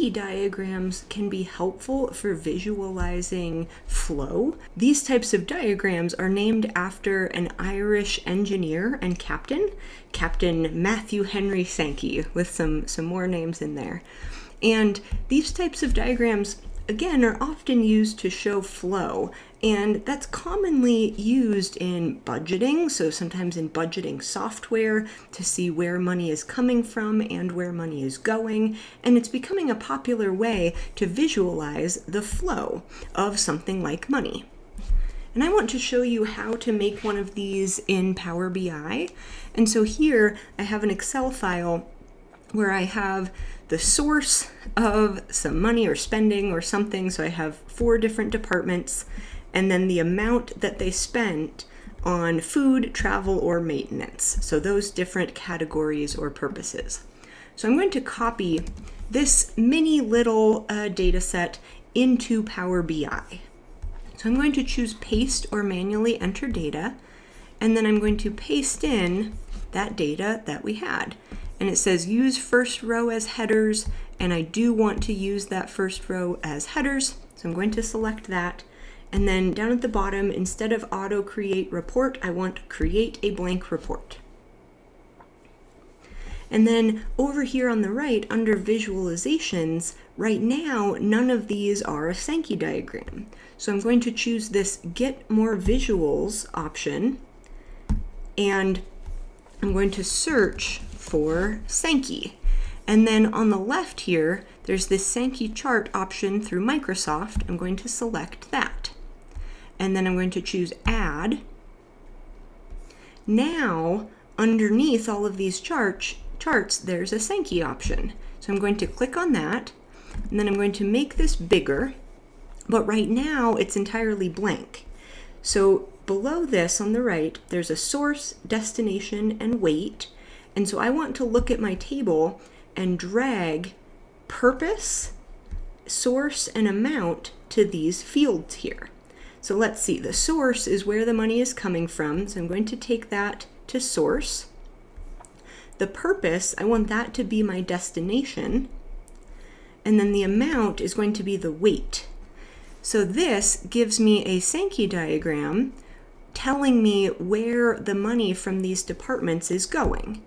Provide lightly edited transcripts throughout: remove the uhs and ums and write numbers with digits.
Sankey diagrams can be helpful for visualizing flow. These types of diagrams are named after an Irish engineer and captain, Captain Matthew Henry Sankey, with some more names in there. And these types of diagrams, again, are often used to show flow, and that's commonly used in budgeting, so sometimes in budgeting software to see where money is coming from and where money is going, and it's becoming a popular way to visualize the flow of something like money. And I want to show you how to make one of these in Power BI. And so here I have an Excel file where I have the source of some money or spending or something. So I have 4 different departments, and then the amount that they spent on food, travel, or maintenance. So those different categories or purposes. So I'm going to copy this mini little data set into Power BI. So I'm going to choose paste or manually enter data, and then I'm going to paste in that data that we had. And it says use first row as headers, and I do want to use that first row as headers, so I'm going to select that. And then down at the bottom, instead of auto create report, I want create a blank report. And then over here on the right, under visualizations, right now, none of these are a Sankey diagram. So I'm going to choose this get more visuals option, and I'm going to search for Sankey. And then on the left here, there's this Sankey chart option through Microsoft. I'm going to select that. And then I'm going to choose add. Now, underneath all of these charts, there's a Sankey option. So I'm going to click on that, and then I'm going to make this bigger, but right now it's entirely blank. So below this on the right, there's a source, destination, and weight. And so I want to look at my table and drag purpose, source, and amount to these fields here. So let's see, the source is where the money is coming from, so I'm going to take that to source. The purpose, I want that to be my destination, and then the amount is going to be the weight. So this gives me a Sankey diagram telling me where the money from these departments is going.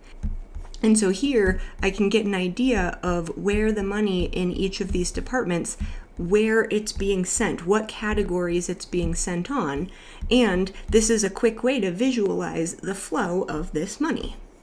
And so here I can get an idea of where the money in each of these departments, where it's being sent, what categories it's being sent on, and this is a quick way to visualize the flow of this money.